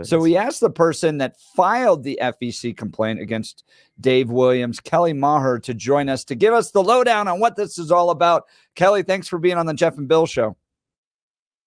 So we asked the person that filed the FEC complaint against Dave Williams, Kelly Maher, to join us to give us the lowdown on what this is all about. Kelly, thanks for being on the Jeff and Bill Show.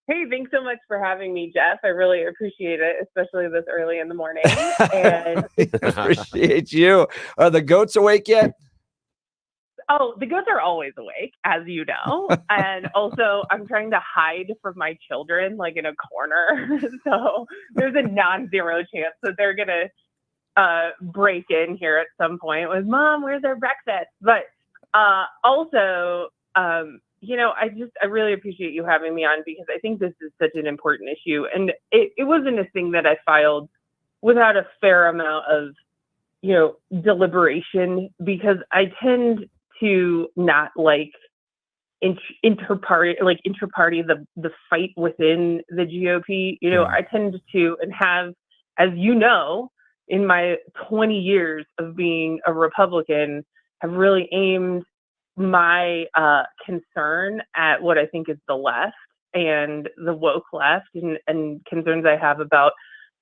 Hey, thanks so much for having me, Jeff. I really appreciate it, especially this early in the morning. And appreciate you. Are the goats awake yet? Oh, the goats are always awake, as you know. And also, I'm trying to hide from my children, like in a corner. So there's a non-zero chance that they're going to break in here at some point with, Mom, where's our breakfast? But also, I really appreciate you having me on, because I think this is such an important issue. And it wasn't a thing that I filed without a fair amount of, deliberation, because I tend to not like inter-party the fight within the GOP. I tend to, and have, as you know, in my 20 years of being a Republican, have really aimed my concern at what I think is the left and the woke left, and concerns I have about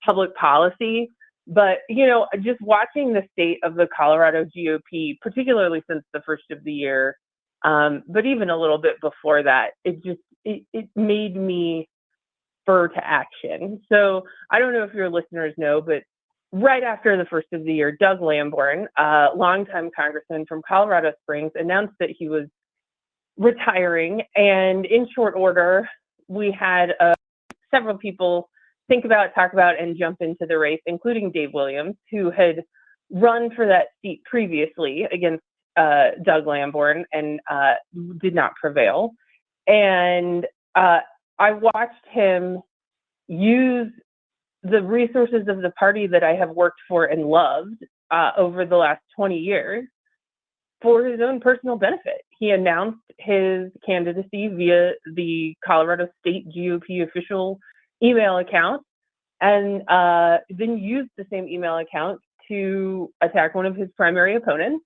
public policy. But, just watching the state of the Colorado GOP, particularly since the first of the year, but even a little bit before that, it made me spur to action. So I don't know if your listeners know, but right after the first of the year, Doug Lamborn, a longtime congressman from Colorado Springs, announced that he was retiring. And in short order, we had several people think about, talk about, and jump into the race, including Dave Williams, who had run for that seat previously against Doug Lamborn and did not prevail. And I watched him use the resources of the party that I have worked for and loved over the last 20 years for his own personal benefit. He announced his candidacy via the Colorado State GOP official email account, and then used the same email account to attack one of his primary opponents,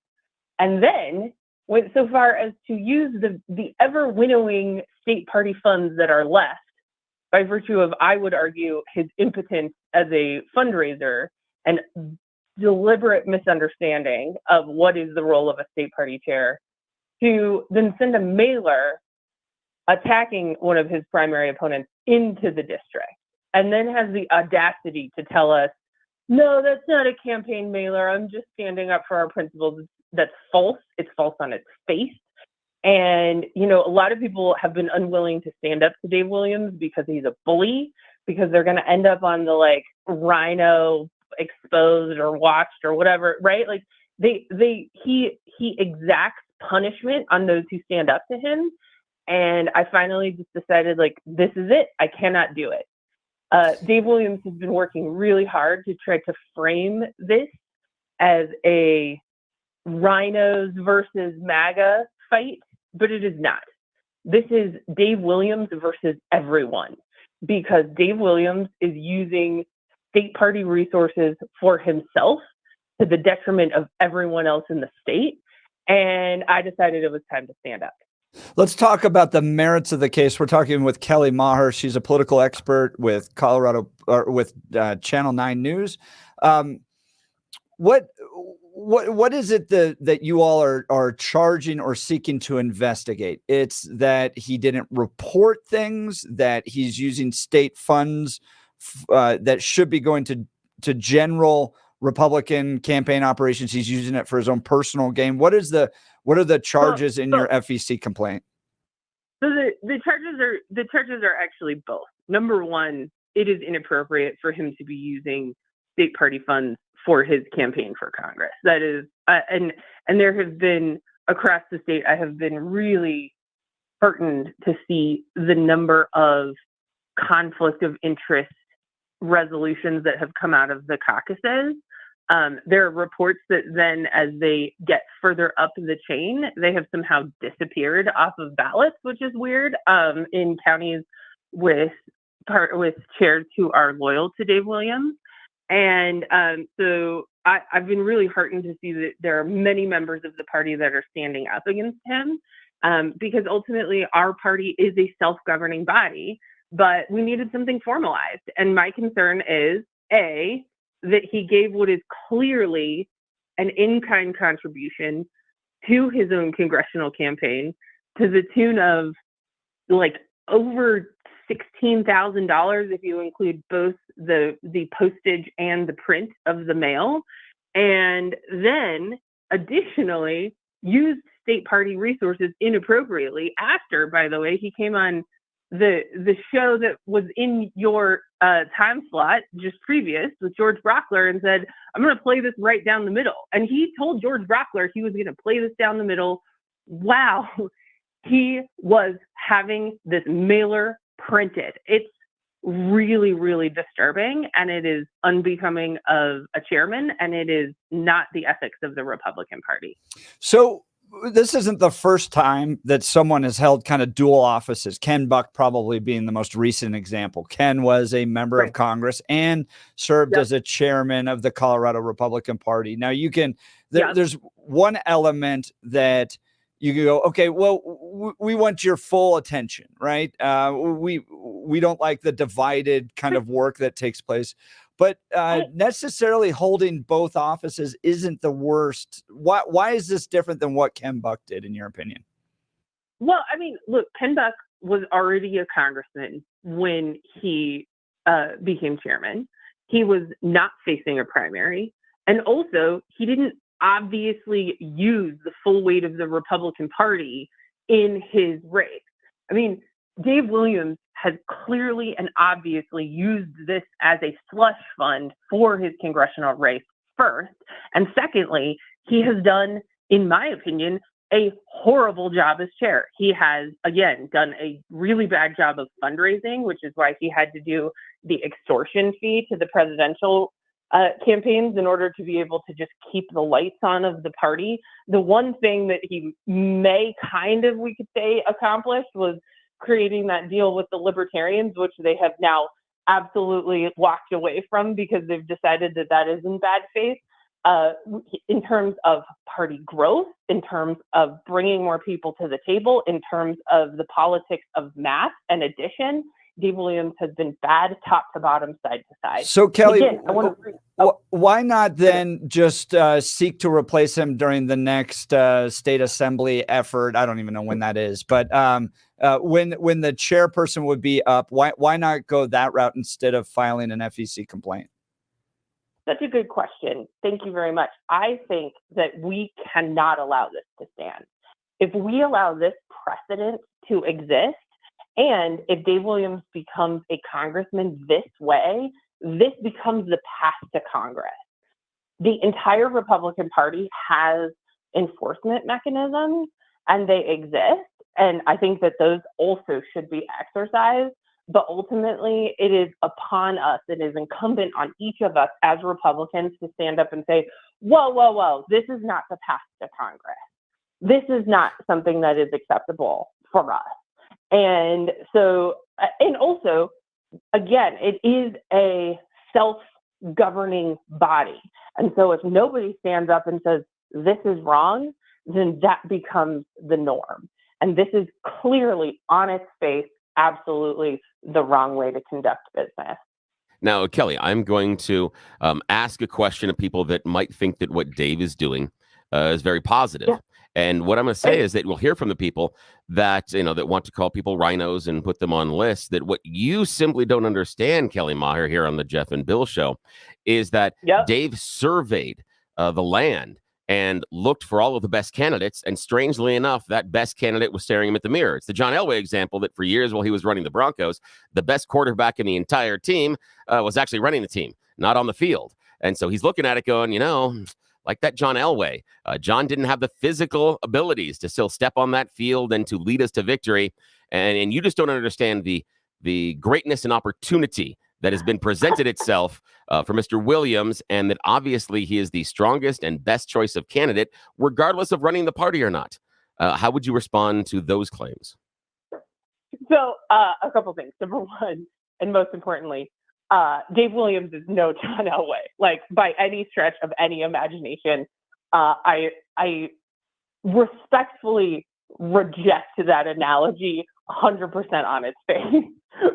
and then went so far as to use the ever winnowing state party funds that are left by virtue of, I would argue, his impotence as a fundraiser and deliberate misunderstanding of what is the role of a state party chair, to then send a mailer attacking one of his primary opponents into the district, and then has the audacity to tell us, no, that's not a campaign mailer. I'm just standing up for our principles. That's false. It's false on its face. And, a lot of people have been unwilling to stand up to Dave Williams because he's a bully, because they're going to end up on the Rhino exposed or watched or whatever, right? Like he exacts punishment on those who stand up to him. And I finally just decided, this is it. I cannot do it. Dave Williams has been working really hard to try to frame this as a rhinos versus MAGA fight, but it is not. This is Dave Williams versus everyone, because Dave Williams is using state party resources for himself to the detriment of everyone else in the state. And I decided it was time to stand up. Let's talk about the merits of the case. We're talking with Kelly Maher. She's a political expert with Channel 9 News. What is it that you all are charging or seeking to investigate? It's that he didn't report things, that he's using state funds that should be going to general Republican campaign operations. He's using it for his own personal gain. What are the charges in your FEC complaint? So the charges are actually both. Number one, it is inappropriate for him to be using state party funds for his campaign for Congress. That is, and there have been, across the state, I have been really heartened to see the number of conflict of interest resolutions that have come out of the caucuses. There are reports that then, as they get further up the chain, they have somehow disappeared off of ballots, which is weird, in counties with chairs who are loyal to Dave Williams. And so I've been really heartened to see that there are many members of the party that are standing up against him, because ultimately our party is a self-governing body, but we needed something formalized. And my concern is that he gave what is clearly an in-kind contribution to his own congressional campaign to the tune of like over $16,000 if you include both the postage and the print of the mail, and then additionally used state party resources inappropriately after, by the way, he came on the show that was in your time slot just previous with George Brockler and said, I'm going to play this right down the middle. And he told George Brockler he was going to play this down the middle. Wow. He was having this mailer printed. It's really, really disturbing, and it is unbecoming of a chairman, and it is not the ethics of the Republican Party. So this isn't the first time that someone has held kind of dual offices. Ken Buck probably being the most recent example. Ken was a member of Congress and served as a chairman of the Colorado Republican Party. Now you can, there's one element that you can go, okay, well, we want your full attention, right? We don't like the divided kind of work that takes place, but necessarily holding both offices isn't the worst. Why is this different than what Ken Buck did, in your opinion? Well, I mean, look, Ken Buck was already a congressman when he became chairman. He was not facing a primary, and also he didn't obviously use the full weight of the Republican Party in his race. I mean, Dave Williams has clearly and obviously used this as a slush fund for his congressional race first. And secondly, he has done, in my opinion, a horrible job as chair. He has, again, done a really bad job of fundraising, which is why he had to do the extortion fee to the presidential campaigns in order to be able to just keep the lights on of the party. The one thing that he may kind of, we could say, accomplished was creating that deal with the libertarians, which they have now absolutely walked away from because they've decided that that is in bad faith. In terms of party growth, in terms of bringing more people to the table, in terms of the politics of math and addition, Dave Williams has been bad top to bottom, side to side. So, Kelly, again, why not then just seek to replace him during the next state assembly effort? I don't even know when that is, but when the chairperson would be up, why not go that route instead of filing an FEC complaint? Such a good question. Thank you very much. I think that we cannot allow this to stand. If we allow this precedent to exist, and if Dave Williams becomes a congressman this way, this becomes the path to Congress. The entire Republican Party has enforcement mechanisms, and they exist. And I think that those also should be exercised. But ultimately, it is upon us, it is incumbent on each of us as Republicans to stand up and say, whoa, this is not the path to Congress. This is not something that is acceptable for us. And so, and also, again, it is a self-governing body. And so if nobody stands up and says, this is wrong, then that becomes the norm. And this is clearly on its face, absolutely the wrong way to conduct business. Now, Kelly, I'm going to ask a question of people that might think that what Dave is doing is very positive. Yeah. And what I'm going to say is that we'll hear from the people that, that want to call people rhinos and put them on lists, that what you simply don't understand, Kelly Maher, here on the Jeff and Bill show, is that Dave surveyed the land and looked for all of the best candidates. And strangely enough, that best candidate was staring him at the mirror. It's the John Elway example that for years while he was running the Broncos, the best quarterback in the entire team was actually running the team, not on the field. And so he's looking at it going, like that John Elway. John didn't have the physical abilities to still step on that field and to lead us to victory. And you just don't understand the greatness and opportunity that has been presented itself for Mr. Williams, and that obviously he is the strongest and best choice of candidate, regardless of running the party or not. How would you respond to those claims? So a couple things. Number one, and most importantly, Dave Williams is no John Elway, like by any stretch of any imagination. I respectfully reject that analogy 100% on its face.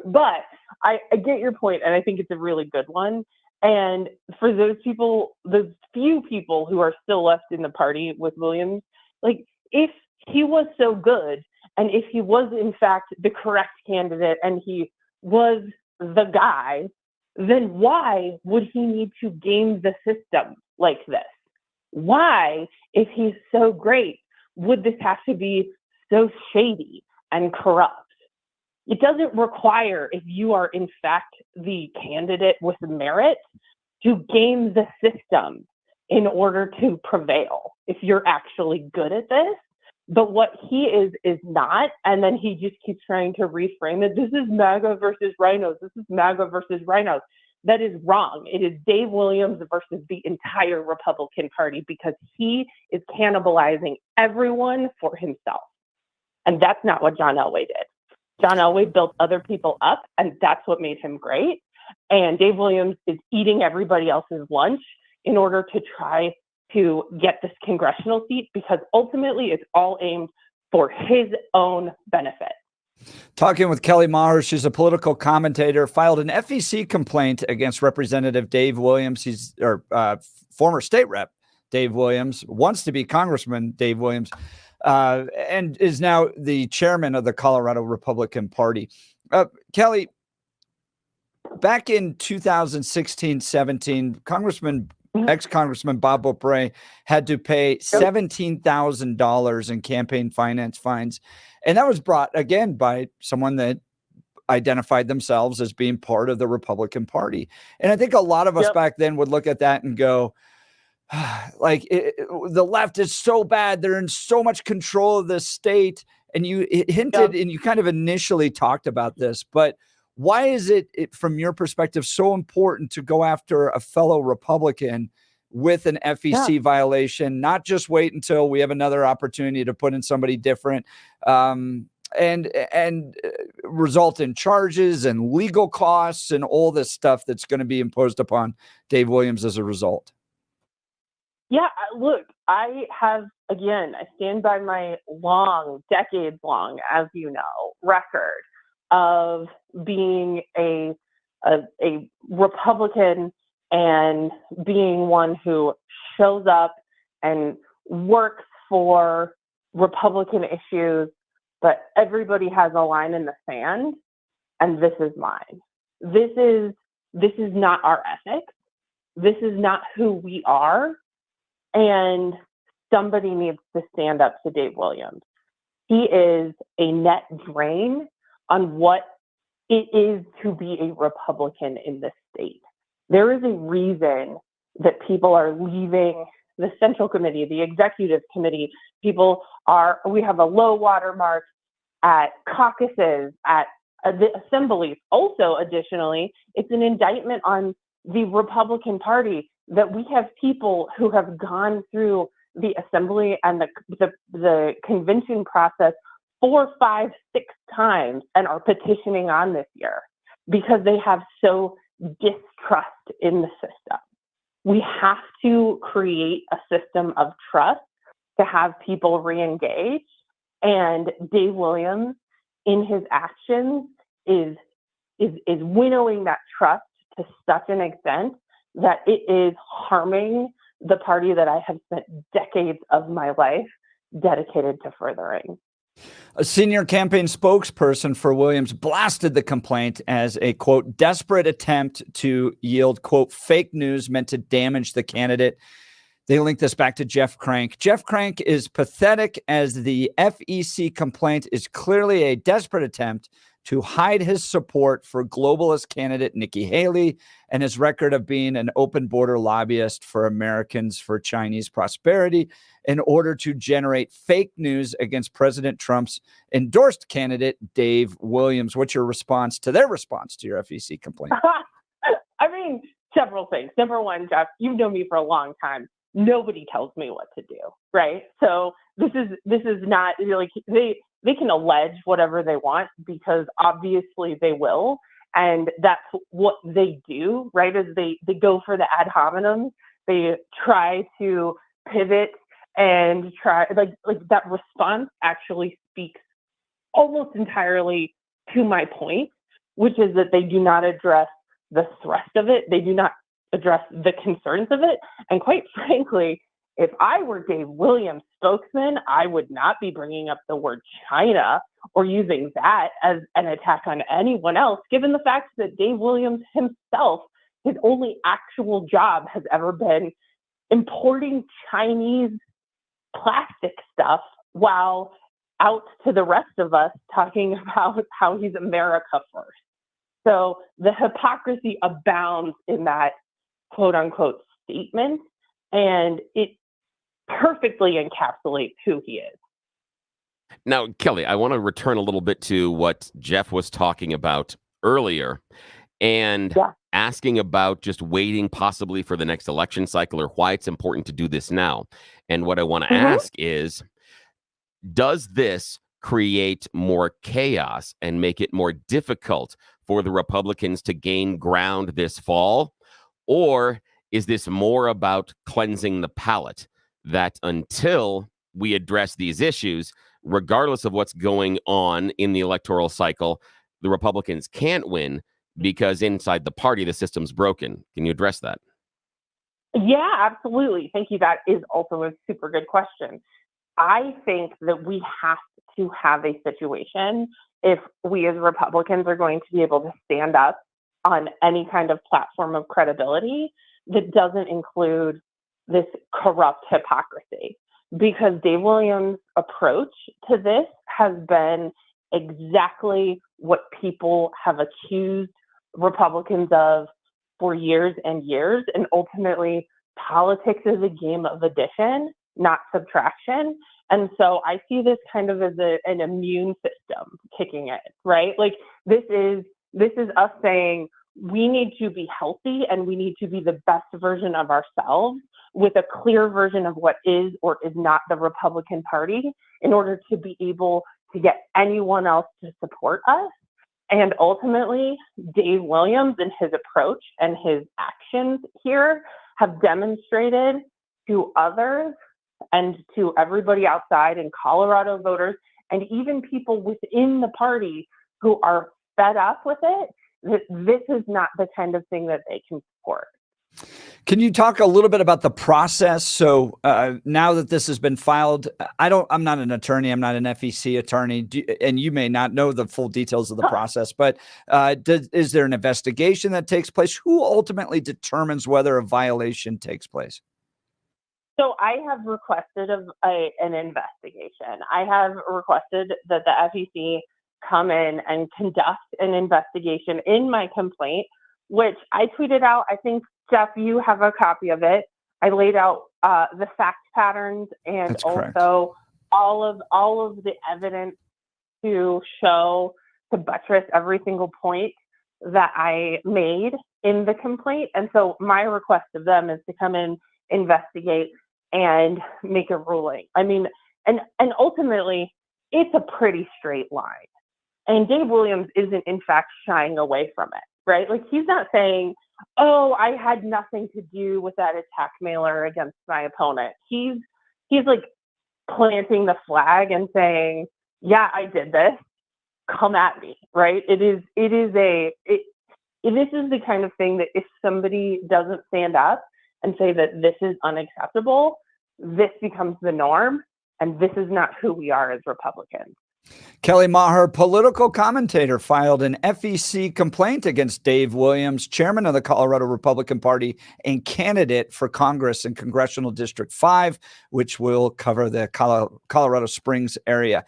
But I get your point, and I think it's a really good one. And for those people, those few people who are still left in the party with Williams, like, if he was so good, and if he was in fact the correct candidate and he was the guy, then why would he need to game the system like this? Why, if he's so great, would this have to be so shady and corrupt? It doesn't require, if you are in fact the candidate with merit, to game the system in order to prevail if you're actually good at this. But what he is not, and then he just keeps trying to reframe it. This is MAGA versus rhinos. This is MAGA versus rhinos. That is wrong. It is Dave Williams versus the entire Republican Party, because he is cannibalizing everyone for himself. And that's not what John Elway did. John Elway built other people up, and that's what made him great. And Dave Williams is eating everybody else's lunch in order to try to get this congressional seat, because ultimately it's all aimed for his own benefit. Talking with Kelly Maher, she's a political commentator, filed an FEC complaint against Representative Dave Williams. He's former state rep Dave Williams, wants to be Congressman Dave Williams, and is now the chairman of the Colorado Republican Party. Kelly, back in 2016-17, ex-Congressman Bob Beaupre had to pay $17,000 in campaign finance fines. And that was brought, again, by someone that identified themselves as being part of the Republican Party. And I think a lot of us back then would look at that and go, like, the left is so bad. They're in so much control of this state. And you hinted and you kind of initially talked about this, but why is it, from your perspective, so important to go after a fellow Republican with an FEC violation, not just wait until we have another opportunity to put in somebody different, and result in charges and legal costs and all this stuff that's going to be imposed upon Dave Williams as a result? Yeah, look, I stand by my decades long, as you know, record of being a Republican and being one who shows up and works for Republican issues, but everybody has a line in the sand, and this is mine. This is not our ethics. This is not who we are, and somebody needs to stand up to Dave Williams. He is a net drain on what it is to be a Republican in this state. There is a reason that people are leaving the Central Committee, the Executive Committee. We have a low water mark at caucuses, at the assemblies. Also, additionally, it's an indictment on the Republican Party that we have people who have gone through the assembly and the convention process 4, 5, 6 times and are petitioning on this year because they have so distrust in the system. We have to create a system of trust to have people re-engage. And Dave Williams, in his actions, is winnowing that trust to such an extent that it is harming the party that I have spent decades of my life dedicated to furthering. A senior campaign spokesperson for Williams blasted the complaint as a, quote, desperate attempt to yield, quote, fake news meant to damage the candidate. They linked this back to Jeff Crank. Jeff Crank is pathetic, as the FEC complaint is clearly a desperate attempt to hide his support for globalist candidate Nikki Haley and his record of being an open border lobbyist for Americans for Chinese prosperity in order to generate fake news against President Trump's endorsed candidate, Dave Williams. What's your response to their response to your FEC complaint? I mean, several things. Number one, Jeff, you've known me for a long time. Nobody tells me what to do, right? So this is not really, they can allege whatever they want because obviously they will. And that's what they do, right? Is they go for the ad hominem. They try to pivot and try, like that response actually speaks almost entirely to my point, which is that they do not address the thrust of it. They do not address the concerns of it. And quite frankly, if I were Dave Williams' spokesman, I would not be bringing up the word China or using that as an attack on anyone else, given the fact that Dave Williams himself, his only actual job has ever been importing Chinese plastic stuff while out to the rest of us talking about how he's America first. So the hypocrisy abounds in that quote unquote statement, and it perfectly encapsulates who he is. Now, Kelly, I want to return a little bit to what Jeff was talking about earlier and asking about just waiting possibly for the next election cycle or why it's important to do this now. And what I want to ask is, does this create more chaos and make it more difficult for the Republicans to gain ground this fall? Or is this more about cleansing the palate, that until we address these issues, regardless of what's going on in the electoral cycle, the Republicans can't win because inside the party, the system's broken? Can you address that? Yeah, absolutely. Thank you. That is also a super good question. I think that we have to have a situation, if we as Republicans are going to be able to stand up on any kind of platform of credibility, that doesn't include this corrupt hypocrisy. Because Dave Williams' approach to this has been exactly what people have accused Republicans of for years and years. And ultimately, politics is a game of addition, not subtraction. And so I see this kind of as an immune system kicking in, right? Like this is us saying we need to be healthy and we need to be the best version of ourselves with a clear version of what is or is not the Republican Party in order to be able to get anyone else to support us. And ultimately, Dave Williams and his approach and his actions here have demonstrated to others and to everybody outside and Colorado voters and even people within the party who are fed up with it, that this is not the kind of thing that they can support. Can you talk a little bit about the process? So now that this has been filed, I'm not an attorney. I'm not an FEC attorney, and you may not know the full details of the process, but is there an investigation that takes place? Who ultimately determines whether a violation takes place? So I have requested an investigation. I have requested that the FEC come in and conduct an investigation in my complaint, which I tweeted out. I think, Jeff, you have a copy of it. I laid out the fact patterns and also all of the evidence to buttress every single point that I made in the complaint. And so my request of them is to come in, investigate, and make a ruling. I mean, and ultimately, it's a pretty straight line. And Dave Williams isn't, in fact, shying away from it, right? Like, he's not saying, oh, I had nothing to do with that attack mailer against my opponent. He's like planting the flag and saying, yeah, I did this. Come at me, right? This is the kind of thing that if somebody doesn't stand up and say that this is unacceptable, this becomes the norm, and this is not who we are as Republicans. Kelly Maher, political commentator, filed an FEC complaint against Dave Williams, chairman of the Colorado Republican Party and candidate for Congress in Congressional District 5, which will cover the Colorado Springs area.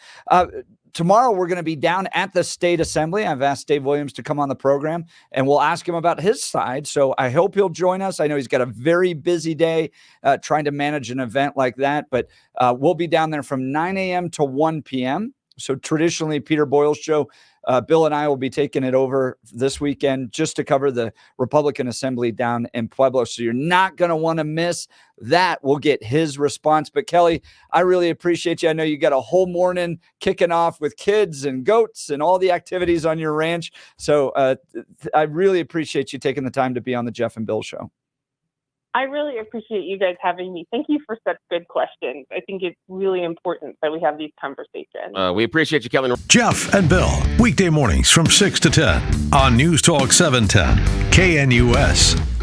Tomorrow, we're going to be down at the State Assembly. I've asked Dave Williams to come on the program, and we'll ask him about his side. So I hope he'll join us. I know he's got a very busy day trying to manage an event like that, but we'll be down there from 9 a.m. to 1 p.m. So traditionally, Peter Boyle's show, Bill and I will be taking it over this weekend just to cover the Republican Assembly down in Pueblo. So you're not going to want to miss that. We'll get his response. But Kelly, I really appreciate you. I know you got a whole morning kicking off with kids and goats and all the activities on your ranch. So I really appreciate you taking the time to be on the Jeff and Bill show. I really appreciate you guys having me. Thank you for such good questions. I think it's really important that we have these conversations. We appreciate you, Kelly. Jeff and Bill, weekday mornings from 6 to 10 on News Talk 710 KNUS.